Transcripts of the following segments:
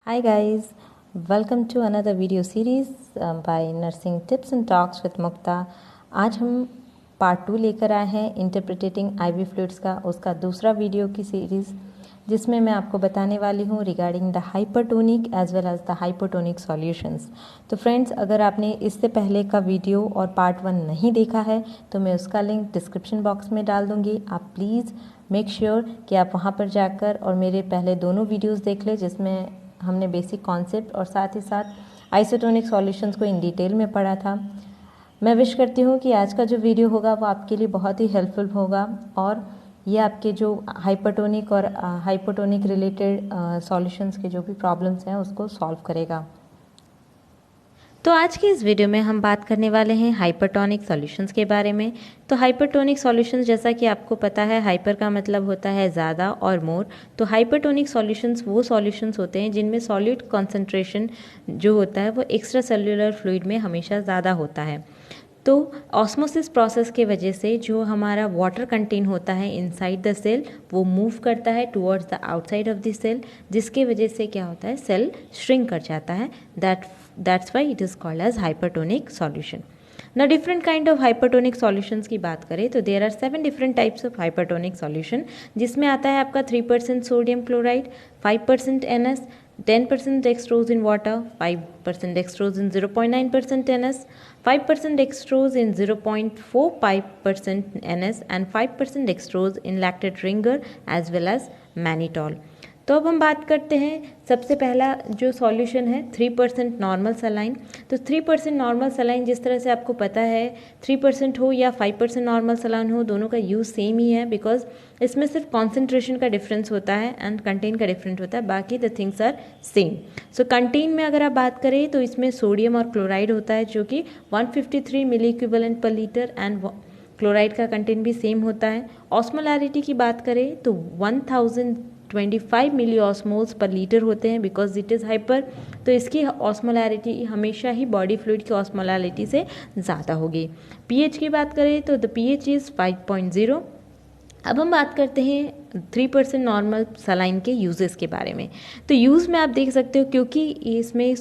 Hi guys, welcome to another video series by Nursing Tips and Talks with Mukta। आज हम part 2 लेकर आए हैं इंटरप्रिटेटिंग आईवी फ्लूइड्स का, उसका दूसरा वीडियो की सीरीज़, जिसमें मैं आपको बताने वाली हूँ regarding the hypertonic as well as the hypotonic solutions. तो फ्रेंड्स, अगर आपने इससे पहले का वीडियो और पार्ट 1 नहीं देखा है तो मैं उसका लिंक डिस्क्रिप्शन बॉक्स में डाल दूँगी। आप प्लीज़ मेक श्योर कि आप वहाँ पर जाकर और मेरे पहले दोनों वीडियोज़ देख लें, जिसमें हमने बेसिक कॉन्सेप्ट और साथ ही साथ आइसोटोनिक सॉल्यूशंस को इन डिटेल में पढ़ा था। मैं विश करती हूँ कि आज का जो वीडियो होगा वो आपके लिए बहुत ही हेल्पफुल होगा और ये आपके जो हाइपरटोनिक और हाइपोटोनिक रिलेटेड सॉल्यूशंस के जो भी प्रॉब्लम्स हैं उसको सॉल्व करेगा। तो आज की इस वीडियो में हम बात करने वाले हैं हाइपरटोनिक सॉल्यूशंस के बारे में। तो हाइपरटोनिक सॉल्यूशंस, जैसा कि आपको पता है, हाइपर का मतलब होता है ज़्यादा और मोर। तो हाइपरटोनिक सॉल्यूशंस वो सॉल्यूशंस होते हैं जिनमें सॉल्यूट कॉन्सेंट्रेशन जो होता है वो एक्स्ट्रा सेल्युलर फ्लूइड में हमेशा ज़्यादा होता है। तो ऑस्मोसिस प्रोसेस के वजह से जो हमारा वाटर कंटेन होता है इनसाइड द सेल वो मूव करता है towards the outside of the cell, जिसके वजह से क्या होता है, सेल श्रिंक कर जाता है। That's why it is called as hypertonic solution. ना different kind of hypertonic solutions की बात करें तो there are 7 different types of hypertonic solution, जिसमें आता है आपका 3% sodium chloride, 5% NS, 10% dextrose in water, 5% dextrose in 0.9% NS, 5% dextrose in 0.45% NS and 5% dextrose in lactate ringer as well as mannitol। तो अब हम बात करते हैं, सबसे पहला जो सॉल्यूशन है 3% नॉर्मल सलाइन। तो 3% नॉर्मल सलाइन, जिस तरह से आपको पता है 3% हो या 5% नॉर्मल सलाइन हो, दोनों का यूज़ सेम ही है, बिकॉज इसमें सिर्फ कॉन्सेंट्रेशन का डिफरेंस होता है एंड कंटेन का डिफरेंट होता है, बाकी the things are same. So content में अगर आप बात करें तो इसमें सोडियम और क्लोराइड होता है जो कि 153 मिली equivalent per litre and chloride का कंटेंट भी सेम होता है। ऑस्मोलैरिटी की बात करें तो 1025 मिली ऑस्मोल्स पर लीटर होते हैं, बिकॉज इट इज़ हाइपर। तो इसकी ऑस्मोलैरिटी हमेशा ही बॉडी फ्लूइड की ऑस्मोलैरिटी से ज़्यादा होगी। पीएच की बात करें तो द पीएच इज़ 5.0। अब हम बात करते हैं 3% नॉर्मल सलाइन के यूजेस के बारे में। तो यूज़ में आप देख सकते हो, क्योंकि इसमें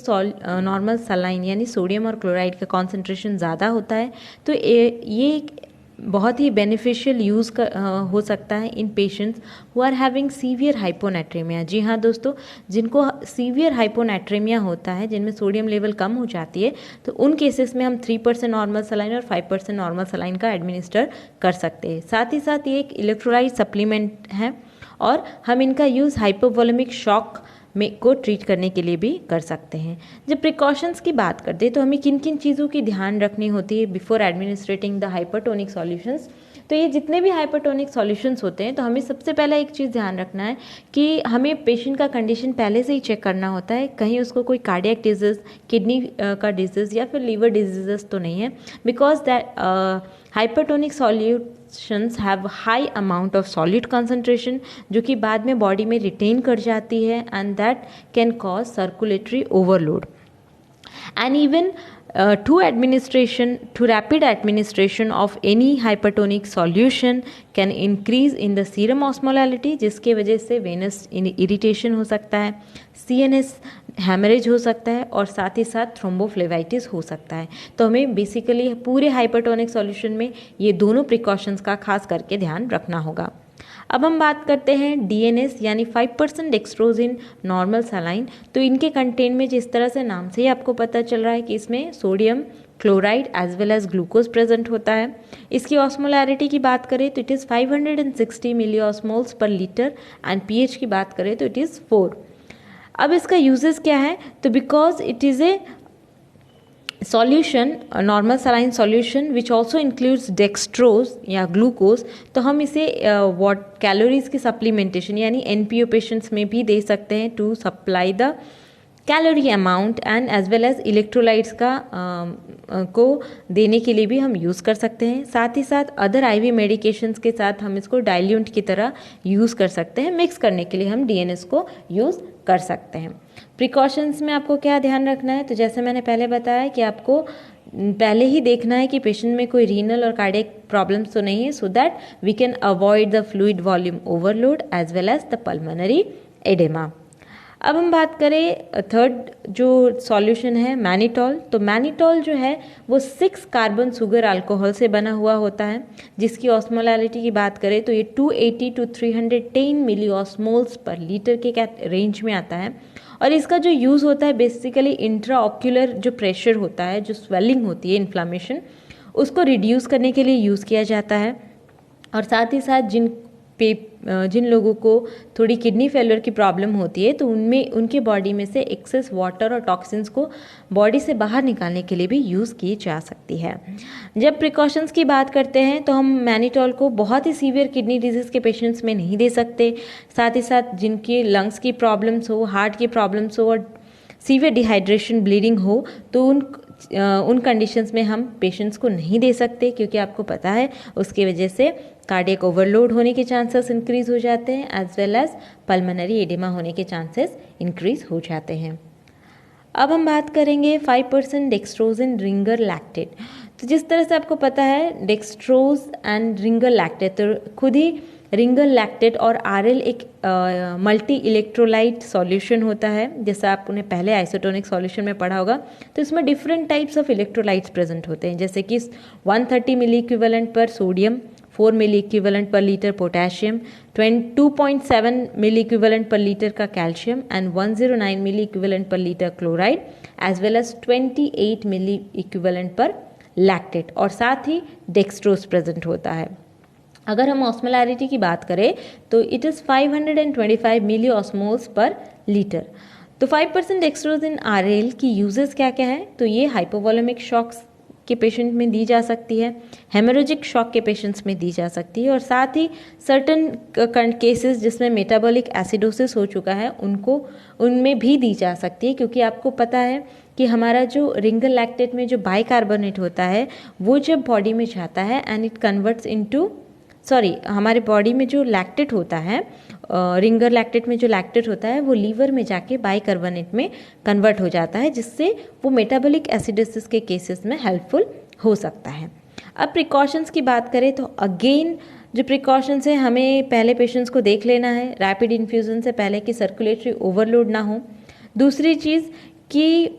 नॉर्मल सलाइन यानी सोडियम और क्लोराइड का कॉन्सेंट्रेशन ज़्यादा होता है, तो ये एक बहुत ही बेनिफिशियल यूज़ हो सकता है in patients who are having severe hyponatremia. जी हाँ दोस्तों, जिनको सीवियर हाइपोनेट्रेमिया होता है, जिनमें सोडियम लेवल कम हो जाती है, तो उन केसेस में हम 3% नॉर्मल सलाइन और 5% नॉर्मल सलाइन का एडमिनिस्टर कर सकते हैं। साथ ही साथ ये एक इलेक्ट्रोलाइट सप्लीमेंट है और हम इनका यूज़ हाइपोवोलेमिक शॉक में को ट्रीट करने के लिए भी कर सकते हैं। जब प्रिकॉशंस की बात करते हैं तो हमें किन किन चीज़ों की ध्यान रखनी होती है before administrating the hypertonic solutions. तो ये जितने भी हाइपरटोनिक सॉल्यूशंस होते हैं, तो हमें सबसे पहला एक चीज़ ध्यान रखना है कि हमें पेशेंट का कंडीशन पहले से ही चेक करना होता है, कहीं उसको कोई कार्डियक डिजीज़, किडनी का डिजीज़ या फिर लीवर डिजीजेस तो नहीं है, because that hypertonic solutions have high amount of solute concentration, जो कि बाद में बॉडी में रिटेन कर जाती है and that can cause circulatory overload. And even to rapid administration of any hypertonic solution can increase in the serum osmolality, जिसके वजह से वेनस इरिटेशन हो सकता है, CNS हैमरेज हो सकता है और साथ ही साथ थ्रोम्बोफ्लेवाइटिस हो सकता है। तो हमें बेसिकली पूरे हाइपरटोनिक सॉल्यूशन में ये दोनों प्रिकॉशंस का खास करके ध्यान रखना होगा। अब हम बात करते हैं DNS यानी 5% डेक्सट्रोज इन नॉर्मल सलाइन। तो इनके कंटेंट में, जिस तरह से नाम से ही आपको पता चल रहा है कि इसमें sodium chloride as well as glucose present होता है। इसकी ऑस्मोलैरिटी की बात करें तो it is 560 milli osmoles per litre and pH की बात करें तो इट इज़ 4। अब इसका यूजेस क्या है, तो because it is a solution, normal saline solution which also includes dextrose या ग्लूकोज, तो हम इसे कैलोरीज की सप्लीमेंटेशन यानी NPO पेशेंट्स में भी दे सकते हैं to supply the calorie amount and as well as electrolytes का को देने के लिए भी हम यूज़ कर सकते हैं। साथ ही साथ अदर IV मेडिकेशंस के साथ हम इसको डाइल्यूट की तरह यूज़ कर सकते हैं। मिक्स करने के लिए हम DNS को यूज़ कर सकते हैं। प्रिकॉशंस में आपको क्या ध्यान रखना है, तो जैसे मैंने पहले बताया कि आपको पहले ही देखना है कि पेशेंट में कोई रीनल और कार्डियक प्रॉब्लम्स तो नहीं है, so that we can avoid the fluid volume overload as well as the pulmonary oedema. अब हम बात करें थर्ड जो सॉल्यूशन है मैनिटॉल। तो मैनिटॉल जो है वो 6 कार्बन शुगर अल्कोहल से बना हुआ होता है, जिसकी ऑस्मोलैरिटी की बात करें तो ये 280 to 310 milli osmoles per litre के रेंज में आता है। और इसका जो यूज़ होता है बेसिकली इंट्राऑक्यूलर जो प्रेशर होता है, जो स्वेलिंग होती है, इन्फ्लामेशन, उसको रिड्यूस करने के लिए यूज़ किया जाता है। और साथ ही साथ जिन लोगों को थोड़ी किडनी फेलियर की प्रॉब्लम होती है तो उनमें उनके बॉडी में से एक्सेस वाटर और टॉक्सिन्स को बॉडी से बाहर निकालने के लिए भी यूज़ की जा सकती है। जब प्रिकॉशंस की बात करते हैं तो हम मैनिटॉल को बहुत ही सीवियर किडनी डिजीज़ के पेशेंट्स में नहीं दे सकते। साथ ही साथ जिनके लंग्स की प्रॉब्लम्स हो, हार्ट की प्रॉब्लम्स हो और सीवियर डिहाइड्रेशन, ब्लीडिंग हो, तो उन कंडीशंस में हम पेशेंट्स को नहीं दे सकते, क्योंकि आपको पता है उसकी वजह से कार्डियक ओवरलोड होने के चांसेस इंक्रीज हो जाते हैं, as well as pulmonary oedema होने के चांसेस इंक्रीज हो जाते हैं। अब हम बात करेंगे 5% डेक्सट्रोज इन रिंगर लैक्टेट। तो जिस तरह से आपको पता है डेक्सट्रोज एंड रिंगर लैक्टेट, तो खुद ही रिंगर लैक्टेट और आरएल एक मल्टी इलेक्ट्रोलाइट सॉल्यूशन होता है, जैसा आपने पहले आइसोटोनिक सॉल्यूशन में पढ़ा होगा। तो इसमें different types of electrolytes present होते हैं, जैसे कि 130 milli equivalent per sodium, 4 milli equivalent per litre potassium, 2.7 milli equivalent per litre का calcium and 109 milli equivalent per litre chloride, as well as 28 milli equivalent per lactate, और साथ ही dextrose present होता है। अगर हम ऑस्मोलैरिटी की बात करें तो it is 525 milli osmoles per litre. तो 5% डेक्सट्रोज इन आरएल की यूजेस क्या क्या है? तो ये हाइपोवोलेमिक शॉक्स के पेशेंट में दी जा सकती है, हेमोरेजिक शॉक के पेशेंट्स में दी जा सकती है, और साथ ही सर्टन केसेस जिसमें मेटाबॉलिक एसिडोसिस हो चुका है उनमें भी दी जा सकती है, क्योंकि आपको पता है कि हमारा जो रिंगर लैक्टेट में जो बाइकार्बोनेट होता है वो जब बॉडी में जाता है एंड इट कन्वर्ट्स इनटू हमारे बॉडी में जो लैक्टेट होता है, रिंगर लैक्टेट में जो लैक्टेट होता है वो लीवर में जाके बाइकार्बोनेट में कन्वर्ट हो जाता है, जिससे वो मेटाबॉलिक एसिडोसिस के केसेस में हेल्पफुल हो सकता है। अब प्रिकॉशंस की बात करें तो अगेन जो प्रिकॉशंस है, हमें पहले पेशेंट्स को देख लेना है रैपिड इन्फ्यूज़न से पहले कि सर्कुलेटरी ओवरलोड ना हो। दूसरी चीज़ कि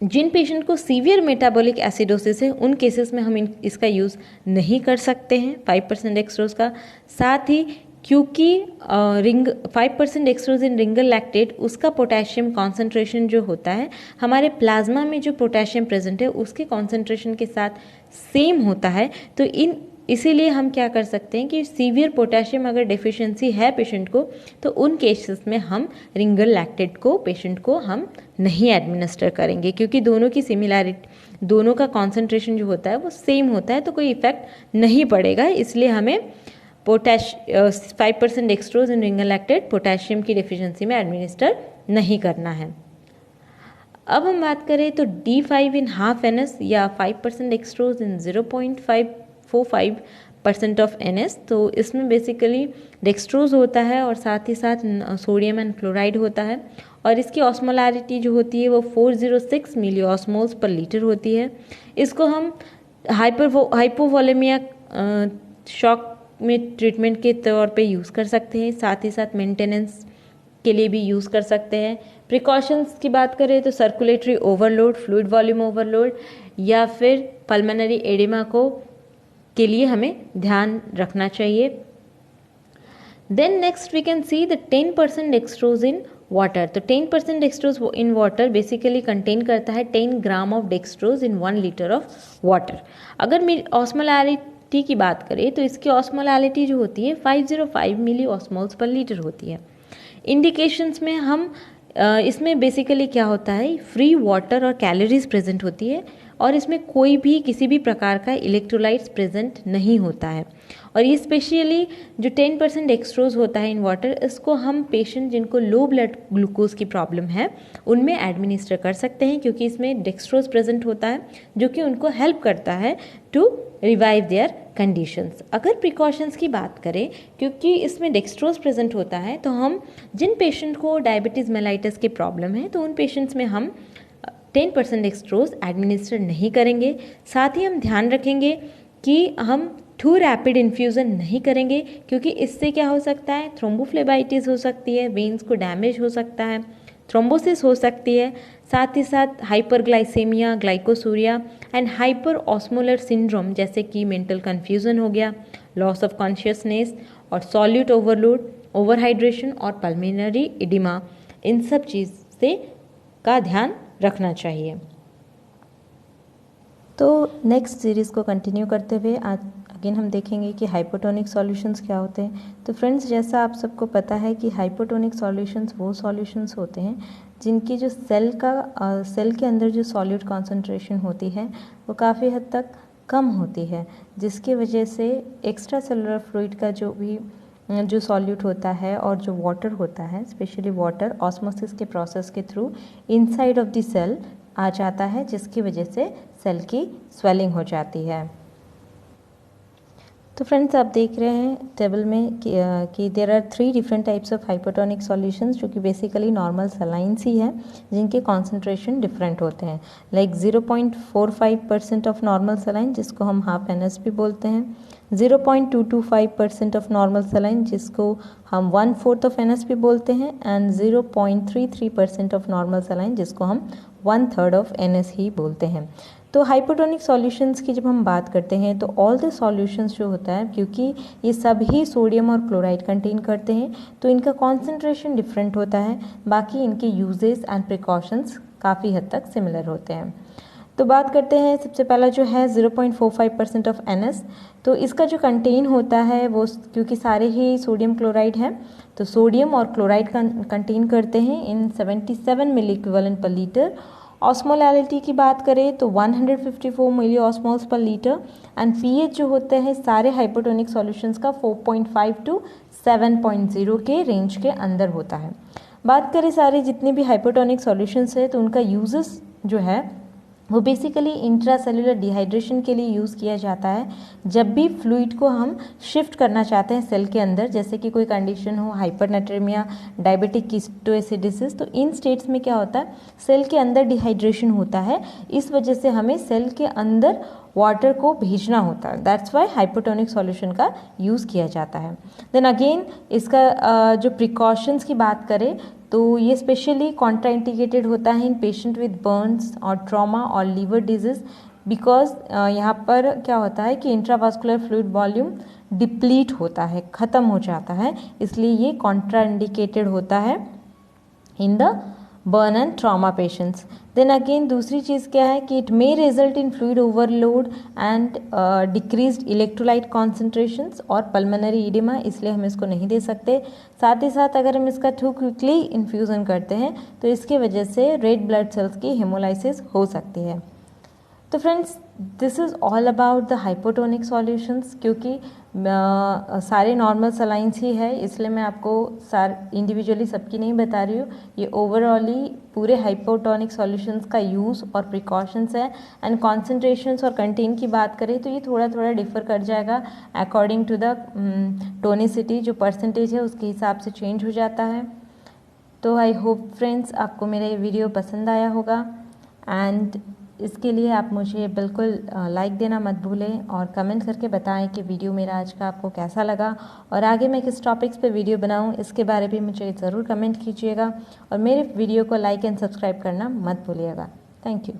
जिन पेशेंट को सीवियर मेटाबॉलिक एसिडोसिस है उन केसेस में हम इसका यूज़ नहीं कर सकते हैं 5% डेक्सट्रोज का। साथ ही क्योंकि 5% डेक्सट्रोज इन रिंगर लैक्टेट, उसका पोटेशियम कॉन्सेंट्रेशन जो होता है हमारे प्लाज्मा में जो पोटेशियम प्रेजेंट है उसके कॉन्सेंट्रेशन के साथ सेम होता है, तो इसीलिए हम क्या कर सकते हैं कि सीवियर पोटेशियम अगर डेफिशिएंसी है पेशेंट को तो उन केसेस में हम रिंगर लैक्टेट को पेशेंट को हम नहीं एडमिनिस्टर करेंगे, क्योंकि दोनों की सिमिलैरिटी, दोनों का कॉन्सेंट्रेशन जो होता है वो सेम होता है, तो कोई इफेक्ट नहीं पड़ेगा। इसलिए हमें 5% डेक्सट्रोज इन रिंगर लैक्टेट पोटेशियम की डेफिशिएंसी में एडमिनिस्टर नहीं करना है। अब हम बात करें तो D5 इन हाफ NS या 5% डेक्सट्रोज इन 0.545% ऑफ NS। तो इसमें बेसिकली डेक्सट्रोज होता है और साथ ही साथ सोडियम एंड क्लोराइड होता है, और इसकी ऑस्मोलैरिटी जो होती है वो 406 मिली ऑस्मोल्स पर लीटर होती है। इसको हम हाइपोवोलेमिया शॉक में ट्रीटमेंट के तौर पे यूज़ कर सकते हैं, साथ ही साथ मेंटेनेंस के लिए भी यूज़ कर सकते हैं। प्रिकॉशंस की बात करें तो circulatory overload, fluid volume overload या फिर पल्मोनरी एडिमा के लिए हमें ध्यान रखना चाहिए। Then next we can see the 10% dextrose in water. तो 10% dextrose in water basically contain करता है 10 gram of dextrose in 1 litre of water. अगर मेरी ऑस्मोलैरिटी की बात करें तो इसकी ऑस्मोलैरिटी जो होती है 505 मिली ऑस्मोल्स पर लीटर होती है। इंडिकेशंस में हम इसमें बेसिकली क्या होता है, फ्री वाटर और कैलोरीज प्रेजेंट होती है, और इसमें कोई भी किसी भी प्रकार का इलेक्ट्रोलाइट्स प्रेजेंट नहीं होता है। और ये स्पेशली जो 10% डेक्सट्रोज होता है इन वाटर, इसको हम पेशेंट जिनको लो ब्लड ग्लूकोज की प्रॉब्लम है उनमें एडमिनिस्टर कर सकते हैं, क्योंकि इसमें डेक्सट्रोज प्रेजेंट होता है जो कि उनको हेल्प करता है टू रिवाइव देयर कंडीशंस। अगर प्रिकॉशंस की बात करें, क्योंकि इसमें डेक्सट्रोज प्रेजेंट होता है, तो हम जिन पेशेंट को डायबिटीज़ मेलाइटस की प्रॉब्लम है तो उन पेशेंट्स में हम 10% डेक्सट्रोज एडमिनिस्टर नहीं करेंगे। साथ ही हम ध्यान रखेंगे कि हम टू रैपिड इन्फ्यूज़न नहीं करेंगे, क्योंकि इससे क्या हो सकता है, थ्रोम्बोफ्लेबाइटिस हो सकती है, वेन्स को डैमेज हो सकता है, थ्रोम्बोसिस हो सकती है, साथ ही साथ hyperglycaemia, glycosuria and hyper osmolar syndrome जैसे कि मेंटल कन्फ्यूज़न हो गया, लॉस ऑफ कॉन्शियसनेस और सॉल्यूट ओवरलोड, ओवरहाइड्रेशन और पल्मोनरी एडिमा, इन सब चीज़ से का ध्यान रखना चाहिए। तो नेक्स्ट सीरीज़ को कंटिन्यू करते हुए आज अगेन हम देखेंगे कि हाइपोटोनिक सॉल्यूशंस क्या होते हैं। तो फ्रेंड्स, जैसा आप सबको पता है कि हाइपोटोनिक सॉल्यूशंस वो सॉल्यूशंस होते हैं जिनकी जो सेल के अंदर जो सॉल्यूट कॉन्सेंट्रेशन होती है वो काफ़ी हद तक कम होती है, जिसकी वजह से एक्स्ट्रा सेलुलर फ्लूइड का जो सॉल्यूट होता है और जो वाटर होता है, स्पेशली वाटर ऑस्मोसिस के प्रोसेस के through inside of the cell आ जाता है, जिसकी वजह से सेल की स्वेलिंग हो जाती है। तो फ्रेंड्स, आप देख रहे हैं टेबल में कि there are 3 different types of hypotonic solutions, जो कि बेसिकली नॉर्मल सलाइंस ही है, जिनके कॉन्सेंट्रेशन डिफरेंट होते हैं। लाइक 0.45% ऑफ नॉर्मल सलाइन, जिसको हम हाफ NS भी बोलते हैं, 0.225% ऑफ नॉर्मल सलाइन, जिसको हम 1/4 ऑफ NS भी बोलते हैं, एंड 0.33% ऑफ नॉर्मल सलाइन, जिसको हम 1/3 ऑफ NS ही बोलते हैं। तो हाइपोटोनिक सॉल्यूशंस की जब हम बात करते हैं तो ऑल द सॉल्यूशंस जो होता है, क्योंकि ये सभी सोडियम और क्लोराइड कंटेन करते हैं, तो इनका कॉन्सेंट्रेशन डिफरेंट होता है। बाकी इनके यूजेस एंड प्रिकॉशंस काफ़ी हद तक सिमिलर होते हैं। तो बात करते हैं, सबसे पहला जो है 0.45% ऑफ NS। तो इसका जो कंटेन होता है वो, क्योंकि सारे ही सोडियम क्लोराइड है, तो सोडियम और क्लोराइड कंटेन करते हैं इन 77 मिली इक्विवेलेंट पर लीटर। ऑस्मोलैलिटी की बात करें तो 154 मिली osmoles per litre, and pH जो होते हैं सारे हाइपोटोनिक सॉल्यूशंस का 4.5 to 7.0 के रेंज के अंदर होता है। बात करें सारे जितने भी हाइपोटोनिक सॉल्यूशंस है तो उनका यूजेस जो है वो बेसिकली इंट्रासेलुलर डिहाइड्रेशन के लिए यूज़ किया जाता है। जब भी फ्लूइड को हम शिफ्ट करना चाहते हैं सेल के अंदर, जैसे कि कोई कंडीशन हो, हाइपरनेट्रेमिया, डायबिटिक कीटोएसिडिसिस, तो इन स्टेट्स में क्या होता है, सेल के अंदर डिहाइड्रेशन होता है, इस वजह से हमें सेल के अंदर वाटर को भेजना होता है। दैट्स वाई हाइपोटोनिक सॉल्यूशन का यूज़ किया जाता है। देन अगेन इसका जो प्रिकॉशंस की बात करें तो ये स्पेशली कॉन्ट्राइंडिकेटेड होता है इन पेशेंट विद बर्न्स और ट्रॉमा और लीवर डिजीज़, बिकॉज यहाँ पर क्या होता है कि इंट्रावास्कुलर फ्लूइड वॉल्यूम डिप्लीट होता है, ख़त्म हो जाता है, इसलिए ये कॉन्ट्राइंडिकेटेड होता है in the burn and trauma patients. Then again दूसरी चीज़ क्या है कि it may result in fluid overload and decreased electrolyte concentrations और पल्मोनरी एडिमा, इसलिए हम इसको नहीं दे सकते। साथ ही साथ अगर हम इसका टू क्विकली इन्फ्यूज़न करते हैं तो इसके वजह से रेड ब्लड सेल्स की हेमोलाइसिस हो सकती है। तो friends, this is all about the hypotonic solutions. क्योंकि सारे नॉर्मल सलाइंस ही है, इसलिए मैं आपको इंडिविजुअली सबकी नहीं बता रही हूँ। ये ओवरऑली पूरे हाइपोटोनिक सॉल्यूशंस का यूज़ और प्रिकॉशंस है। एंड कॉन्सेंट्रेशंस और कंटेन की बात करें तो ये थोड़ा थोड़ा डिफर कर जाएगा अकॉर्डिंग टू द टोनिसिटी, जो परसेंटेज है उसके हिसाब से चेंज हो जाता है। तो आई होप फ्रेंड्स आपको मेरा ये वीडियो पसंद आया होगा, एंड इसके लिए आप मुझे बिल्कुल लाइक देना मत भूलें और कमेंट करके बताएं कि वीडियो मेरा आज का आपको कैसा लगा और आगे मैं किस टॉपिक्स पे वीडियो बनाऊं, इसके बारे में मुझे ज़रूर कमेंट कीजिएगा और मेरे वीडियो को लाइक एंड सब्सक्राइब करना मत भूलिएगा। Thank you.